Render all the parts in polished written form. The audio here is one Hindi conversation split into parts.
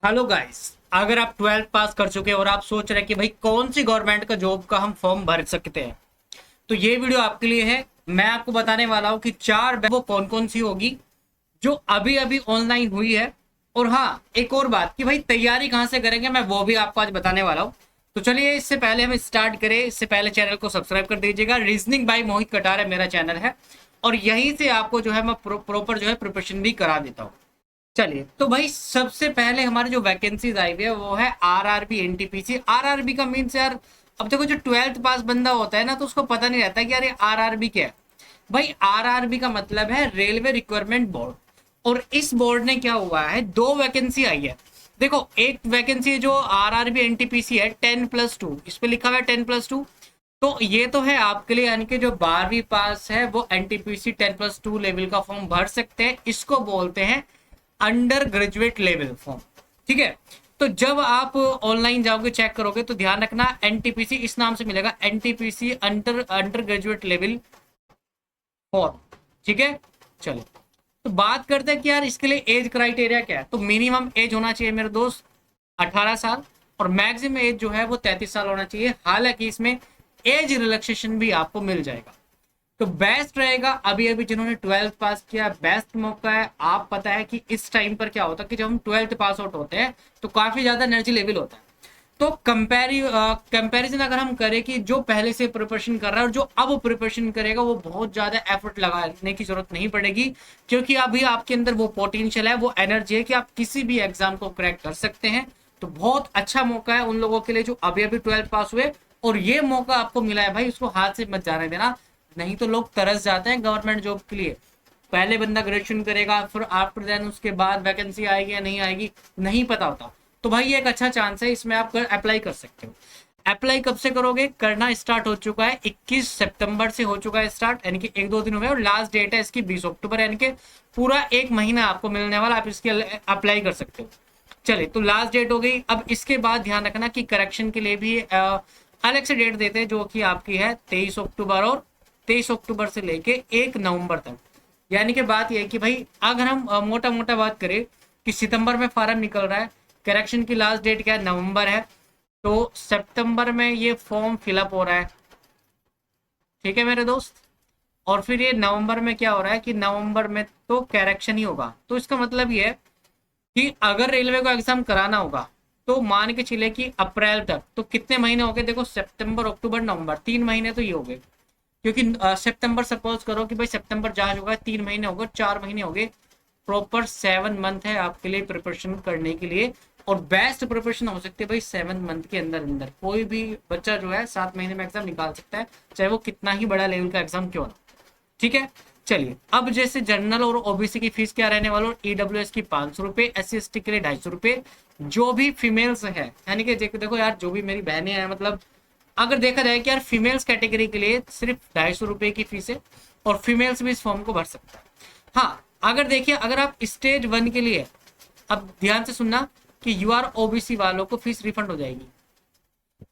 Hello guys. अगर आप 12th पास कर चुके हैं और आप सोच रहे हैं कि भाई कौन सी गवर्नमेंट का जॉब का हम फॉर्म भर सकते हैं, तो ये वीडियो आपके लिए है। मैं आपको बताने वाला हूँ कि चार वो कौन कौन सी होगी जो अभी अभी ऑनलाइन हुई है। और हाँ, एक और बात कि भाई तैयारी कहाँ से करेंगे, मैं वो भी आपको आज बताने वाला हूँ। तो चलिए, इससे पहले हम स्टार्ट करें, इससे पहले चैनल को सब्सक्राइब कर दीजिएगा। रीजनिंग बाय मोहित कटार है मेरा चैनल है, और यहीं से आपको जो है मैं प्रॉपर जो है प्रिपरेशन भी करा देता हूँ। चलिए, तो भाई सबसे पहले हमारी जो वैकेंसीज आई हुई है वो है आरआरबी एनटीपीसी। आरआरबी का मीन्स यार, अब देखो जो 12th पास बंदा होता है ना, तो उसको पता नहीं रहता कि यार ये आरआरबी क्या है। भाई आरआरबी का मतलब है रेलवे रिक्वायरमेंट बोर्ड। और इस बोर्ड ने क्या हुआ है, दो वैकेंसी आई है। देखो, एक वैकेंसी जो आरआरबी एनटीपीसी है 10+2, इस पे लिखा हुआ है 10+2। तो ये तो है आपके लिए, यानी कि जो 12वीं पास है वो एनटीपीसी 10+2 लेवल का फॉर्म भर सकते हैं। इसको बोलते हैं अंडर ग्रेजुएट लेवल फॉर्म। ठीक है। तो जब आप ऑनलाइन जाओगे, चेक करोगे, तो ध्यान रखना एनटीपीसी इस नाम से मिलेगा, NTPC under under graduate level form. ठीक है। चलो, तो बात करते हैं कि यार इसके लिए एज क्राइटेरिया क्या है। तो मिनिमम एज होना चाहिए मेरे दोस्त 18 साल, और मैक्सिमम एज जो है वो 33 साल होना चाहिए। हालांकि इसमें एज रिलैक्सेशन भी आपको मिल जाएगा। तो बेस्ट रहेगा अभी अभी जिन्होंने 12th पास किया, बेस्ट मौका है। आप पता है कि इस टाइम पर क्या होता है कि जब हम 12th पास आउट होते हैं तो काफी ज्यादा एनर्जी लेवल होता है। तो कंपैरिजन अगर हम करें कि जो पहले से प्रिपरेशन कर रहा है और जो अब प्रिपरेशन करेगा, वो बहुत ज्यादा एफर्ट लगाने की जरूरत नहीं पड़ेगी, क्योंकि अभी आपके अंदर वो पोटेंशियल है, वो एनर्जी है कि आप किसी भी एग्जाम को क्रैक कर सकते हैं। तो बहुत अच्छा मौका है उन लोगों के लिए जो अभी अभी 12th पास हुए। और ये मौका आपको मिला है भाई, उसको हाथ से मत जाने देना। नहीं तो लोग तरस जाते हैं गवर्नमेंट जॉब के लिए। पहले बंदा ग्रेजुएशन करेगा, फिर आफ्टर देन उसके बाद वैकेंसी आएगी या नहीं आएगी नहीं पता होता। तो भाई ये एक अच्छा चांस है, इसमें आप अप्लाई कर सकते हो। अप्लाई कब से करोगे, करना स्टार्ट हो चुका है 21 सितंबर से हो चुका है स्टार्ट, यानी कि एक दो दिन हुए, और लास्ट डेट है इसकी 20 अक्टूबर, यानी कि पूरा एक महीना आपको मिलने वाला, आप इसके अप्लाई कर सकते हो। चलिए, तो लास्ट डेट हो गई। अब इसके बाद ध्यान रखना कि करेक्शन के लिए भी अलग से डेट देते हैं, जो कि आपकी है 23 अक्टूबर, और 23 अक्टूबर से लेके 1 नवंबर तक। यानी कि बात यह है कि भाई अगर हम मोटा मोटा बात करें कि सितंबर में फॉर्म निकल रहा है, करेक्शन की लास्ट डेट क्या है, नवंबर है, तो सितंबर में ये फॉर्म फिलअप हो रहा है। ठीक है मेरे दोस्त। और फिर ये नवंबर में क्या हो रहा है कि नवंबर में तो करेक्शन ही होगा। तो इसका मतलब ये है कि अगर रेलवे को एग्जाम कराना होगा तो मान के चले कि अप्रैल तक, तो कितने महीने हो गए, देखो सितंबर अक्टूबर नवंबर, 3 महीने तो ये हो गए। क्योंकि सितंबर, सपोज करो कि भाई सितंबर जहाज होगा, 3 महीने हो गए, 4 महीने हो गए। प्रॉपर 7 मंथ है आपके लिए प्रिपरेशन करने के लिए। और बेस्ट प्रिपरेशन हो सकती है भाई 7 मंथ के अंदर अंदर। कोई भी बच्चा जो है 7 महीने में एग्जाम निकाल सकता है, चाहे वो कितना ही बड़ा लेवल का एग्जाम क्यों ना। ठीक है। चलिए, अब जैसे जनरल और ओबीसी की फीस क्या रहने वाला, ईडब्ल्यूएस की 500 रुपए, SC ST के लिए 250 रुपए। जो भी फीमेल्स है, यानी कि देखो यार, जो भी मेरी बहनें हैं, मतलब अगर देखा जाए कि यार फीमेल्स कैटेगरी के लिए सिर्फ 250 रुपए की फीस है, और फीमेल्स भी इस फॉर्म को भर सकता है। हाँ, अगर देखिए, अगर आप स्टेज 1 के लिए, अब ध्यान से सुनना कि यू आर ओबीसी वालों को फीस रिफंड हो जाएगी।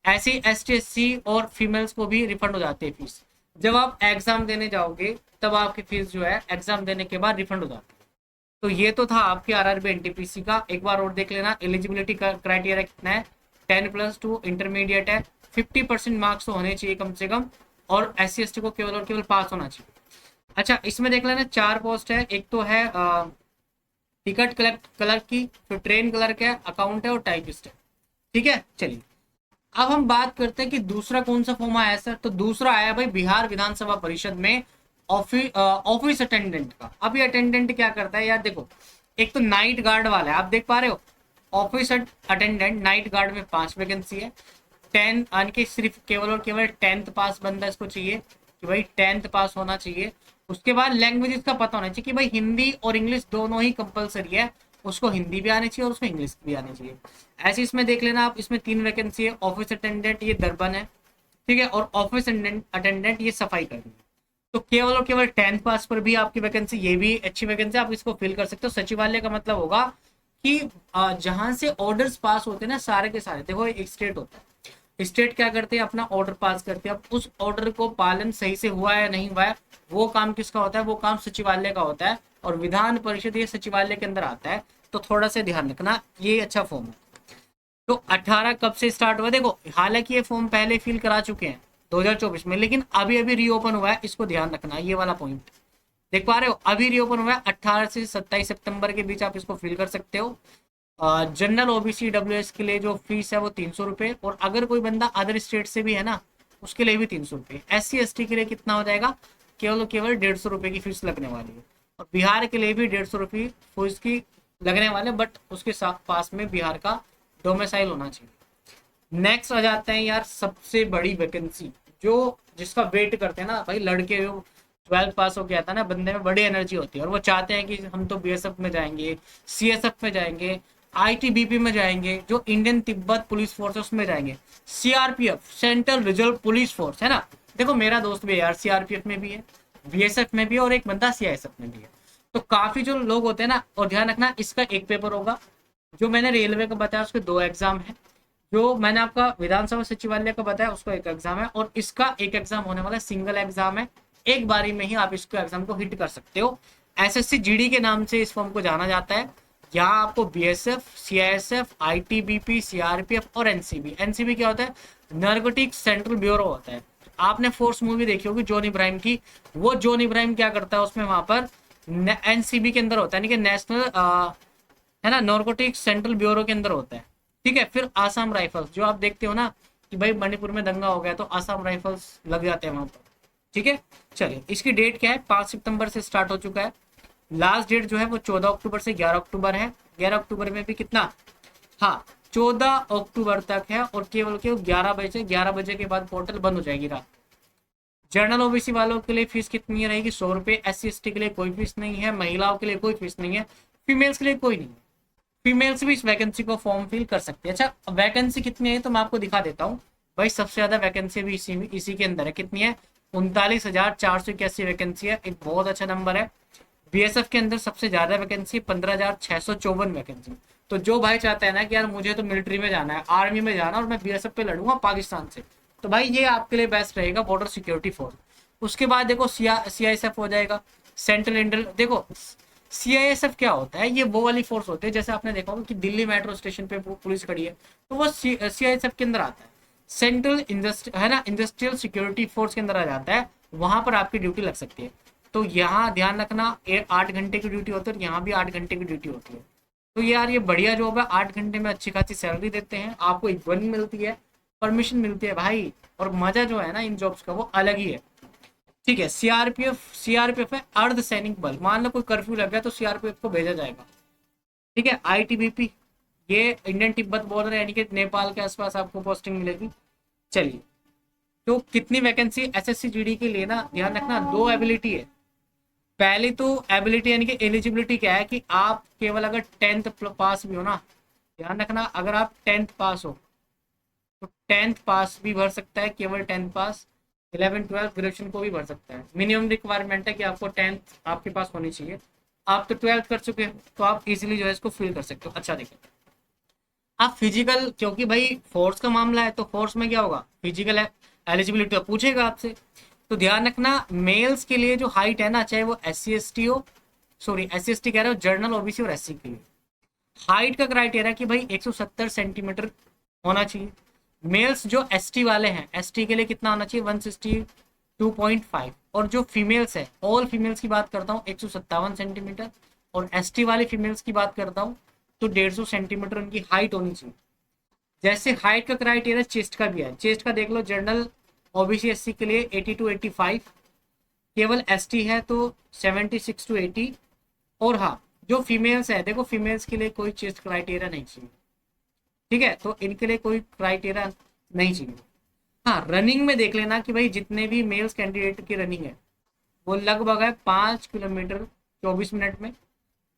ऐसे ST SC और फीमेल्स को भी रिफंड हो जाती है फीस। जब आप एग्जाम देने जाओगे तब आपकी फीस जो है एग्जाम देने के बाद रिफंड हो जाती है। तो ये तो था आपके आरआरबी एनटीपीसी का। एक बार और देख लेना, एलिजिबिलिटी का क्राइटेरिया कितना है, 10+2 इंटरमीडिएट है, 50% मार्क्स तो होने चाहिए कम से कम, और SC ST को केवल और केवल पास होना चाहिए। अच्छा, इसमें देख लेना 4 पोस्ट है। एक तो है टिकट क्लर्क की, फिर ट्रेन क्लर्क है, अकाउंट है, और टाइपिस्ट है। ठीक है। चलिए, अब हम बात करते हैं कि दूसरा कौन सा फॉर्म आया है सर। तो दूसरा आया भाई बिहार विधानसभा परिषद में ऑफिस अटेंडेंट का। अब ये अटेंडेंट क्या करता है यार, देखो, एक तो नाइट गार्ड वाला है, आप देख पा रहे हो, ऑफिस अटेंडेंट नाइट गार्ड में 5 वैकेंसी है। 10, यानी कि सिर्फ केवल और केवल 10th पास बंदा इसको चाहिए, कि भाई 10th पास होना चाहिए। उसके बाद लैंग्वेजेस का पता होना चाहिए कि भाई हिंदी और इंग्लिश दोनों ही कंपलसरी है, उसको हिंदी भी आनी चाहिए और उसको इंग्लिश भी आनी चाहिए। ऐसे इसमें देख लेना आप, इसमें 3 वैकेंसी है। ऑफिस अटेंडेंट ये दरबन है, ठीक है, और ऑफिस अटेंडेंट ये सफाई करनी है। तो केवल और केवल 10th पास पर भी आपकी वैकेंसी, ये भी अच्छी वैकेंसी, आप इसको फिल कर सकते हो। सचिवालय का मतलब होगा कि जहां से ऑर्डर्स पास होते हैं ना, सारे के सारे, देखो एक स्टेट होता है, स्टेट क्या करते हैं, अपना ऑर्डर पास करते हैं। अब उस ऑर्डर को पालन सही से हुआ है या नहीं हुआ है, वो काम किसका होता है, वो काम सचिवालय का होता है। और विधान परिषद ये सचिवालय के अंदर आता है। तो थोड़ा सा ध्यान रखना, ये अच्छा फॉर्म है। तो 18 कब से स्टार्ट हुआ, देखो हालांकि ये फॉर्म पहले फिल करा चुके हैं 2024 में, लेकिन अभी अभी रीओपन हुआ है, इसको ध्यान रखना, ये वाला पॉइंट देख पा रहे हो, अभी रीओपन हुआ है 18 से 27 सितंबर के बीच आप इसको फिल कर सकते हो। जनरल ओबीसी डब्ल्यूएस के लिए जो फीस है वो 300 रुपये, और अगर कोई बंदा अदर स्टेट से भी है ना उसके लिए भी 300 रुपये। SC ST के लिए कितना हो जाएगा, केवल और केवल 150 रुपये की फीस लगने वाली है, और बिहार के लिए भी 150 रुपये फीस की लगने वाले, बट उसके साथ पास में बिहार का डोमिसाइल होना चाहिए। नेक्स्ट आ जाते हैं यार सबसे बड़ी वैकेंसी, जो जिसका वेट करते हैं ना भाई लड़के, जो 12th पास हो गया था ना, बंदे में बड़ी एनर्जी होती है और वो चाहते हैं कि हम तो BSF में जाएंगे, CSF में जाएंगे, ITBP में जाएंगे, जो इंडियन तिब्बत पुलिस फोर्स है उसमें जाएंगे, CRPF central reserve police force है ना। देखो मेरा दोस्त भी है यार CRPF में भी है, BSF में भी है, और एक बंदा CISF में भी है। तो काफी जो लोग होते हैं ना, और ध्यान रखना इसका एक पेपर होगा, जो मैंने रेलवे का बताया उसके 2 एग्जाम है, जो मैंने आपका विधानसभा सचिवालय का बताया उसको 1 एग्जाम है, और इसका एक एग्जाम होने वाला सिंगल एग्जाम है, एक बारी में ही आप इसको एग्जाम को हिट कर सकते हो। SSC GD के नाम से इस फॉर्म को जाना जाता है। यहाँ आपको BSF, CISF, ITBP, CRPF और NCB क्या होता है, नारकोटिक सेंट्रल ब्यूरो होता है। आपने फोर्स मूवी देखी होगी जॉन इब्राहिम की, वो जॉन इब्राहिम क्या करता है उसमें, वहां पर NCB के अंदर होता है, यानी कि नेशनल है ना नारकोटिक सेंट्रल ब्यूरो के अंदर होता है। ठीक है, फिर आसाम राइफल्स, जो आप देखते हो ना कि भाई मणिपुर में दंगा हो गया तो आसाम राइफल्स लग जाते हैं वहां पर। ठीक है, चलिए इसकी डेट क्या है, 5 सितंबर से स्टार्ट हो चुका है। लास्ट डेट जो है वो 14 अक्टूबर से 11 अक्टूबर है। 11 अक्टूबर में भी कितना, हाँ 14 अक्टूबर तक है, और केवल 11 बजे के बाद पोर्टल बंद हो जाएगी रात। जनरल ओबीसी वालों के लिए फीस कितनी रहेगी, 100 रुपये। SC ST के लिए कोई फीस नहीं है, महिलाओं के लिए कोई फीस नहीं है, फीमेल्स के लिए कोई नहीं है। फीमेल्स भी इस वैकेंसी को फॉर्म फिल कर सकते हैं। अच्छा वैकेंसी कितनी है तो मैं आपको दिखा देता हूँ भाई, सबसे ज्यादा वैकेंसी भी इसी के अंदर है। कितनी है, 39,481 वैकेंसी है, एक बहुत अच्छा नंबर है। BSF के अंदर सबसे ज्यादा वैकेंसी 15,654 वैकेंसी। तो जो भाई चाहता है ना कि यार मुझे तो मिलिट्री में जाना है, आर्मी में जाना, और मैं BSF पे लड़ूंगा पाकिस्तान से, तो भाई ये आपके लिए बेस्ट रहेगा, बॉर्डर सिक्योरिटी फोर्स। उसके बाद देखो CISF हो जाएगा, सेंट्रल इंडियन। देखो CISF क्या होता है, ये वो वाली फोर्स होती है, जैसे आपने देखा होगा कि दिल्ली मेट्रो स्टेशन पे पुलिस खड़ी है, तो वो CISF के अंदर आता है। सेंट्रल है ना इंडस्ट्रियल सिक्योरिटी फोर्स के अंदर आ जाता है, वहां पर आपकी ड्यूटी लग सकती है। तो यहाँ ध्यान रखना 8 घंटे की ड्यूटी होती है, और यहाँ भी 8 घंटे की ड्यूटी होती है। तो यार ये बढ़िया जॉब है, 8 घंटे में अच्छी खासी सैलरी देते हैं, आपको इक्विपमेंट मिलती है, परमिशन मिलती है भाई, और मजा जो है ना इन जॉब्स का वो अलग ही है। ठीक है, सीआरपीएफ है अर्ध सैनिक बल, मान लो कोई कर्फ्यू लग गया तो CRPF को भेजा जाएगा। ठीक है, ITBP ये इंडियन तिब्बत बॉर्डर यानी कि नेपाल के आसपास आपको पोस्टिंग मिलेगी। चलिए, तो कितनी वैकेंसी SSC GD के लिए ना, ध्यान रखना 2 एबिलिटी है। पहली तो एबिलिटी यानी कि एलिजिबिलिटी क्या है, कि आप केवल अगर 10th पास भी हो ना, ध्यान रखना अगर आप 10th पास हो तो 10th पास भी भर सकता है, केवल 10th पास। 11 12 ग्रेजुएशन को भी भर सकता है। मिनिमम रिक्वायरमेंट है कि आपको 10th आपके पास होनी चाहिए। आप तो 12th कर चुके हैं तो आप इजीली जो है इसको फिल कर सकते हो। अच्छा देखिए, आप फिजिकल, क्योंकि भाई फोर्स का मामला है तो फोर्स में क्या होगा, फिजिकल एलिजिबिलिटी तो पूछेगा आपसे। तो ध्यान रखना मेल्स के लिए जो हाइट है ना, चाहे वो SC ST हो, सॉरी SC ST कह रहे हो, जनरल OBC और SC के लिए हाइट का क्राइटेरिया कि भाई 170 सेंटीमीटर होना चाहिए। मेल्स जो ST वाले हैं, ST के लिए कितना होना चाहिए, 162.5। और जो फीमेल्स है, ऑल फीमेल्स की बात करता हूँ, 157 सेंटीमीटर, और ST वाली फीमेल्स की बात करता हूँ तो 150 सेंटीमीटर उनकी हाइट होनी चाहिए। जैसे हाइट का क्राइटेरिया चेस्ट का भी है, चेस्ट का देख लो, जनरल OBC SC के लिए 80 to 85, केवल ST है तो 76 to 80। और हाँ, जो फीमेल्स है, देखो फीमेल्स के लिए कोई चेस्ट क्राइटेरिया नहीं चाहिए। ठीक है, तो इनके लिए कोई क्राइटेरिया नहीं चाहिए। हाँ, रनिंग में देख लेना कि भाई जितने भी मेल्स कैंडिडेट की रनिंग है वो लगभग है 5 किलोमीटर 24 मिनट में,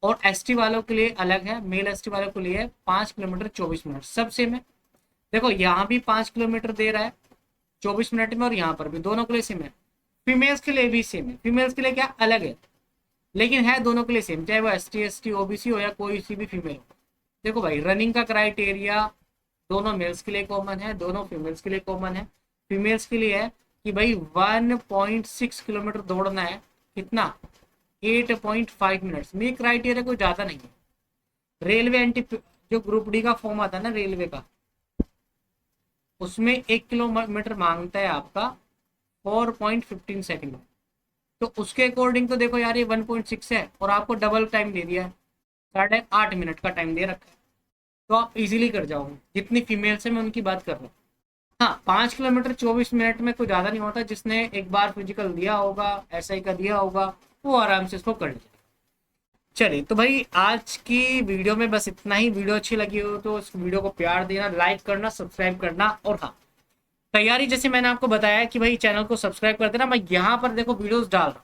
और ST वालों के लिए अलग है, मेल ST वालों के लिए 5 किलोमीटर 24 मिनट, सब सेम है। देखो यहाँ भी 5 किलोमीटर दे रहा है 24 मिनट में, और यहाँ पर भी दोनों के लिए सेम है। फीमेल्स के लिए भी सेम है, फीमेल्स के लिए क्या अलग है, लेकिन है दोनों के लिए सेम, चाहे वो ST ST OBC हो या कोई सी भी फीमेल हो। देखो भाई, रनिंग का क्राइटेरिया दोनों मेल्स के लिए कॉमन है, दोनों फीमेल्स के लिए कॉमन है। फीमेल्स के लिए है कि भाई 1.6 किलोमीटर दौड़ना है, कितना 8.5 मिनट्स में, क्राइटेरिया कोई ज़्यादा नहीं है। रेलवे एंटी, जो ग्रुप डी का फॉर्म आता है ना रेलवे का, उसमें 1 किलोमीटर मांगता है आपका 4.15 सेकेंड। तो उसके अकॉर्डिंग तो देखो यार ये 1.6 है और आपको डबल टाइम दे दिया है, 8.5 मिनट का टाइम दे रखा है। तो आप इजीली कर जाओगे, जितनी फीमेल से मैं उनकी बात कर रहा हूँ। हाँ, 5 किलोमीटर 24 मिनट में कोई ज़्यादा नहीं होता, जिसने एक बार फिजिकल दिया होगा, एसआई का दिया होगा, वो आराम से इसको कर लेगा। चलिए तो भाई आज की वीडियो में बस इतना ही। वीडियो अच्छी लगी हो तो इस वीडियो को प्यार देना, लाइक करना, सब्सक्राइब करना। और हाँ, तैयारी जैसे मैंने आपको बताया कि भाई चैनल को सब्सक्राइब कर देना। मैं यहाँ पर देखो वीडियोस डाल रहा हूँ,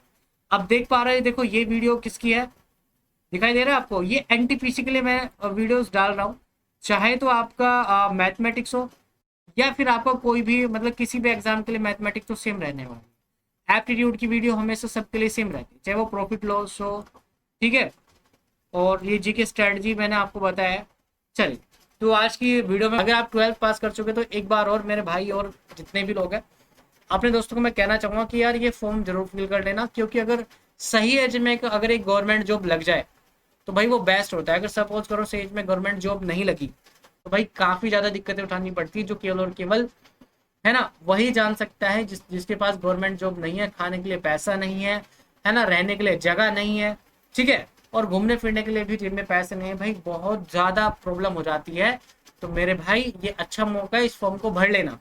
अब देख पा रहे हैं, देखो ये वीडियो किसकी है, दिखाई दे रहा है आपको, ये एनटीपीसी के लिए मैं वीडियोस डाल रहा हूँ। चाहे तो आपका मैथमेटिक्स हो या फिर आपका कोई भी मतलब किसी भी एग्जाम के लिए मैथमेटिक्स तो सेम रहने वाला है। एप्टीट्यूड की वीडियो हमेशा सबके लिए सेम रहती है, चाहे वो प्रॉफिट लॉस हो, ठीक है। और ये जी के स्ट्रेटजी मैंने आपको बताया है। चलिए, तो आज की वीडियो में अगर आप 12th पास कर चुके तो एक बार और मेरे भाई और जितने भी लोग हैं अपने दोस्तों को मैं कहना चाहूँगा कि यार ये फॉर्म जरूर फिल कर लेना, क्योंकि अगर सही एज में अगर एक गवर्नमेंट जॉब लग जाए तो भाई वो बेस्ट होता है। अगर सपोज करो सही एज में गवर्नमेंट जॉब नहीं लगी तो भाई काफ़ी ज़्यादा दिक्कतें उठानी पड़ती है, जो केवल और केवल है ना वही जान सकता है जिसके पास गवर्नमेंट जॉब नहीं है, खाने के लिए पैसा नहीं है ना, रहने के लिए जगह नहीं है, ठीक है, और घूमने फिरने के लिए भी जेब में पैसे नहीं है। भाई बहुत ज़्यादा प्रॉब्लम हो जाती है। तो मेरे भाई ये अच्छा मौका है, इस फॉर्म को भर लेना।